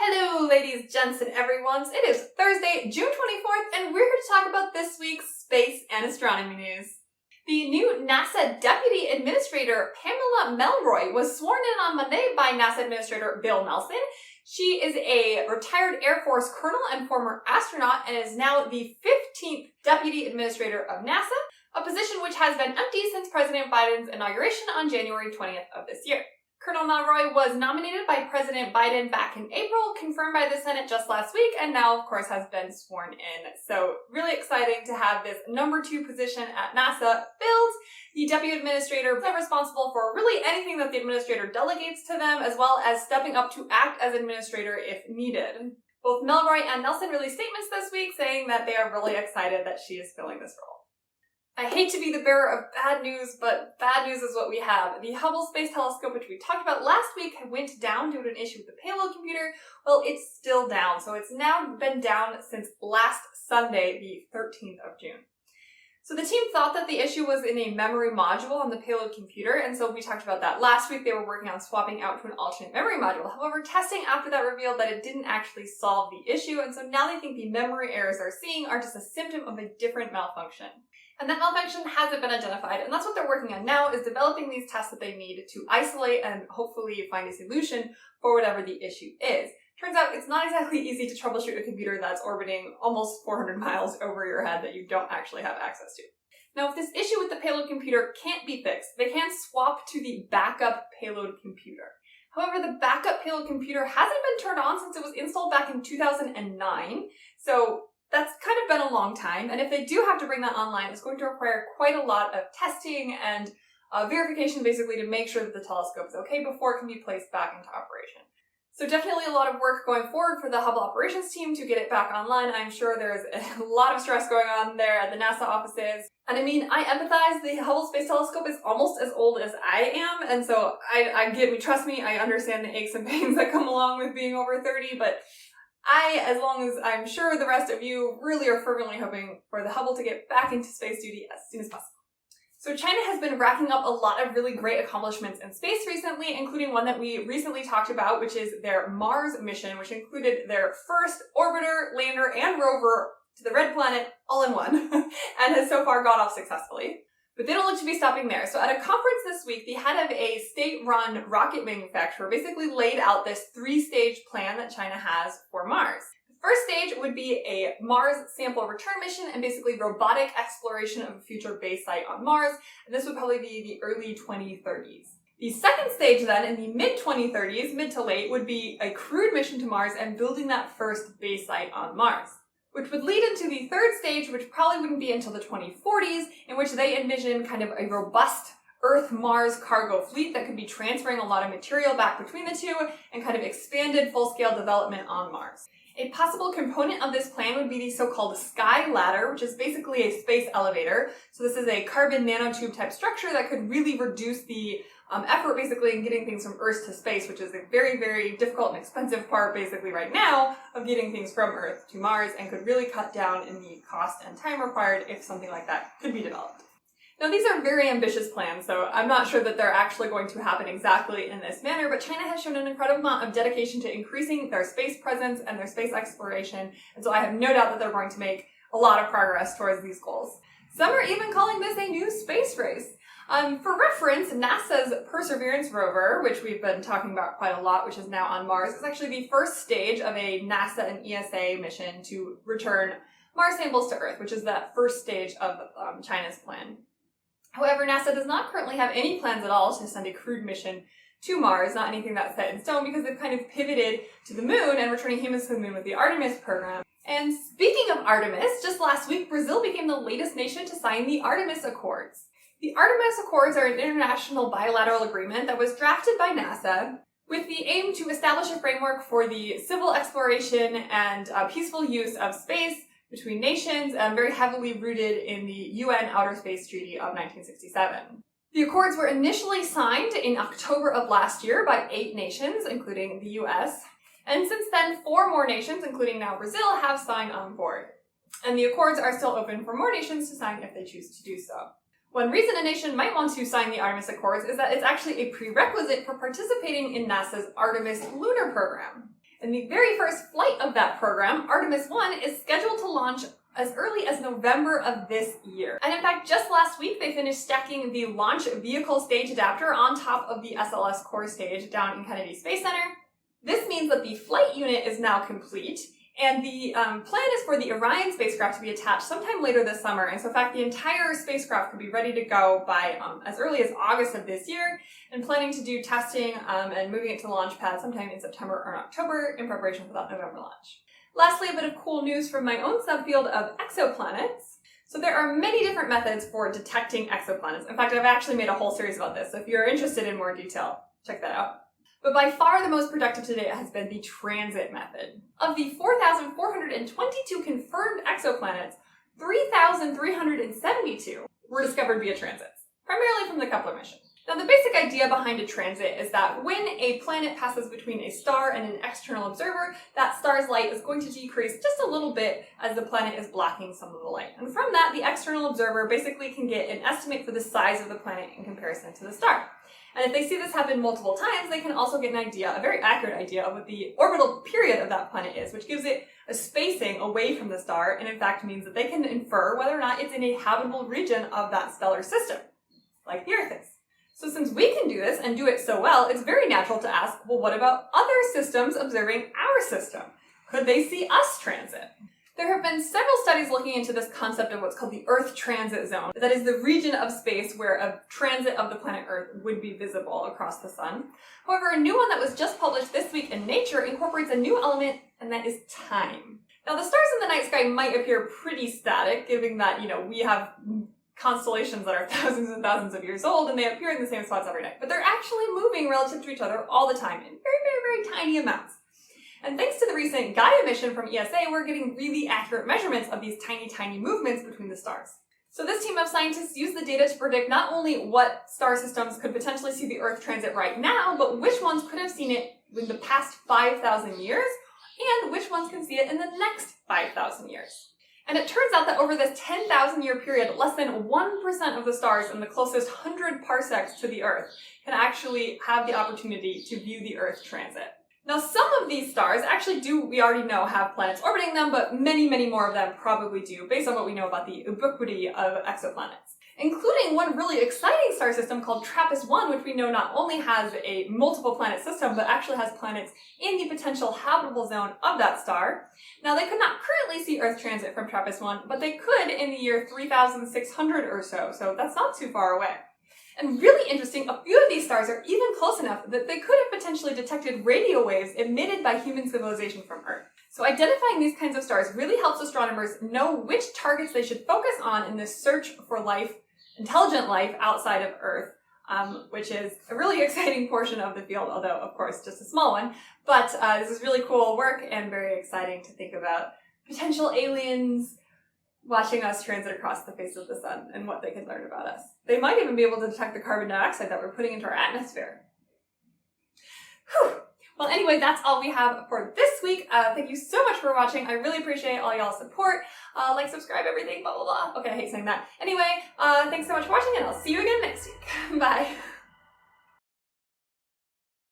Hello ladies, gents, and everyones. It is Thursday, June 24th, and we're here to talk about this week's space and astronomy news. The new NASA Deputy Administrator Pamela Melroy was sworn in on Monday by NASA Administrator Bill Nelson. She is a retired Air Force colonel and former astronaut and is now the 15th Deputy Administrator of NASA, a position which has been empty since President Biden's inauguration on January 20th of this year. Colonel Melroy was nominated by President Biden back in April, confirmed by the Senate just last week, and now, of course, has been sworn in. So really exciting to have this number 2 position at NASA filled. The Deputy Administrator is responsible for really anything that the Administrator delegates to them, as well as stepping up to act as Administrator if needed. Both Melroy and Nelson released statements this week saying that they are really excited that she is filling this role. I hate to be the bearer of bad news, but bad news is what we have. The Hubble Space Telescope, which we talked about last week, went down due to an issue with the payload computer. Well, it's still down, so it's now been down since last Sunday, the 13th of June. So the team thought that the issue was in a memory module on the payload computer, and so we talked about that last week. They were working on swapping out to an alternate memory module. However, testing after that revealed that it didn't actually solve the issue, and so now they think the memory errors they're seeing are just a symptom of a different malfunction. And that malfunction hasn't been identified, and that's what they're working on now, is developing these tests that they need to isolate and hopefully find a solution for whatever the issue is. Turns out it's not exactly easy to troubleshoot a computer that's orbiting almost 400 miles over your head that you don't actually have access to. Now, if this issue with the payload computer can't be fixed, they can swap to the backup payload computer. However, the backup payload computer hasn't been turned on since it was installed back in 2009, so that's kind of been a long time, and if they do have to bring that online, it's going to require quite a lot of testing and verification basically to make sure that the telescope is okay before it can be placed back into operation. So definitely a lot of work going forward for the Hubble operations team to get it back online. I'm sure there's a lot of stress going on there at the NASA offices. And I mean, I empathize. The Hubble Space Telescope is almost as old as I am, and so trust me, I understand the aches and pains that come along with being over 30, but as long as I'm sure the rest of you really are fervently hoping for the Hubble to get back into space duty as soon as possible. So China has been racking up a lot of really great accomplishments in space recently, including one that we recently talked about, which is their Mars mission, which included their first orbiter, lander, and rover to the red planet all in one, and has so far gone off successfully. But they don't look to be stopping there. So at a conference this week, the head of a state-run rocket manufacturer basically laid out this 3-stage plan that China has for Mars. The first stage would be a Mars sample return mission and basically robotic exploration of a future base site on Mars, and this would probably be the early 2030s. The second stage then, in the mid-2030s, mid to late, would be a crewed mission to Mars and building that first base site on Mars, which would lead into the third stage, which probably wouldn't be until the 2040s, in which they envision kind of a robust Earth-Mars cargo fleet that could be transferring a lot of material back between the two and kind of expanded full-scale development on Mars. A possible component of this plan would be the so-called Sky Ladder, which is basically a space elevator. So this is a carbon nanotube type structure that could really reduce the effort basically in getting things from Earth to space, which is a very, very difficult and expensive part basically right now of getting things from Earth to Mars, and could really cut down in the cost and time required if something like that could be developed. Now, these are very ambitious plans, so I'm not sure that they're actually going to happen exactly in this manner, but China has shown an incredible amount of dedication to increasing their space presence and their space exploration, and so I have no doubt that they're going to make a lot of progress towards these goals. Some are even calling this a new space race. For reference, NASA's Perseverance rover, which we've been talking about quite a lot, which is now on Mars, is actually the first stage of a NASA and ESA mission to return Mars samples to Earth, which is that first stage of China's plan. However, NASA does not currently have any plans at all to send a crewed mission to Mars, not anything that's set in stone, because they've kind of pivoted to the moon and returning humans to the moon with the Artemis program. And speaking of Artemis, just last week, Brazil became the latest nation to sign the Artemis Accords. The Artemis Accords are an international bilateral agreement that was drafted by NASA with the aim to establish a framework for the civil exploration and peaceful use of space between nations, very heavily rooted in the UN Outer Space Treaty of 1967. The accords were initially signed in October of last year by 8 nations, including the US, and since then 4 more nations, including now Brazil, have signed on board. And the accords are still open for more nations to sign if they choose to do so. One reason a nation might want to sign the Artemis Accords is that it's actually a prerequisite for participating in NASA's Artemis lunar program. And the very first flight of that program, Artemis 1, is scheduled to launch as early as November of this year. And in fact, just last week, they finished stacking the launch vehicle stage adapter on top of the SLS core stage down in Kennedy Space Center. This means that the flight unit is now complete, and the plan is for the Orion spacecraft to be attached sometime later this summer. And so in fact, the entire spacecraft could be ready to go by as early as August of this year, and planning to do testing and moving it to the launch pad sometime in September or October in preparation for that November launch. Lastly, a bit of cool news from my own subfield of exoplanets. So there are many different methods for detecting exoplanets. In fact, I've actually made a whole series about this, so if you're interested in more detail, check that out. But by far the most productive to date has been the transit method. Of the 4,422 confirmed exoplanets, 3,372 were discovered via transits, primarily from the Kepler mission. Now, the basic idea behind a transit is that when a planet passes between a star and an external observer, that star's light is going to decrease just a little bit as the planet is blocking some of the light. And from that, the external observer basically can get an estimate for the size of the planet in comparison to the star. And if they see this happen multiple times, they can also get an idea, a very accurate idea, of what the orbital period of that planet is, which gives it a spacing away from the star, and in fact means that they can infer whether or not it's in a habitable region of that stellar system, like the Earth is. So since we can do this and do it so well, it's very natural to ask, well, what about other systems observing our system? Could they see us transit? There have been several studies looking into this concept of what's called the Earth Transit Zone. That is the region of space where a transit of the planet Earth would be visible across the sun. However, a new one that was just published this week in Nature incorporates a new element, and that is time. Now, the stars in the night sky might appear pretty static, given that, we have constellations that are thousands and thousands of years old, and they appear in the same spots every night. But they're actually moving relative to each other all the time in very, very, very tiny amounts. And thanks to the recent Gaia mission from ESA, we're getting really accurate measurements of these tiny, tiny movements between the stars. So this team of scientists used the data to predict not only what star systems could potentially see the Earth transit right now, but which ones could have seen it in the past 5,000 years, and which ones can see it in the next 5,000 years. And it turns out that over this 10,000 year period, less than 1% of the stars in the closest 100 parsecs to the Earth can actually have the opportunity to view the Earth transit. Now, some of these stars actually we already know, have planets orbiting them, but many, many more of them probably do, based on what we know about the ubiquity of exoplanets, including one really exciting star system called TRAPPIST-1, which we know not only has a multiple planet system, but actually has planets in the potential habitable zone of that star. Now, they could not currently see Earth transit from TRAPPIST-1, but they could in the year 3,600 or so that's not too far away. And really interesting, a few of these stars are even close enough that they could have potentially detected radio waves emitted by human civilization from Earth. So identifying these kinds of stars really helps astronomers know which targets they should focus on in this search for life, intelligent life outside of Earth, which is a really exciting portion of the field, although of course just a small one. But this is really cool work and very exciting to think about potential aliens watching us transit across the face of the sun and what they can learn about us. They might even be able to detect the carbon dioxide that we're putting into our atmosphere. Whew. Well, anyway, that's all we have for this week. Thank you so much for watching. I really appreciate all y'all's support. Like, subscribe, everything, blah, blah, blah. Okay, I hate saying that. Anyway, thanks so much for watching, and I'll see you again next week. Bye.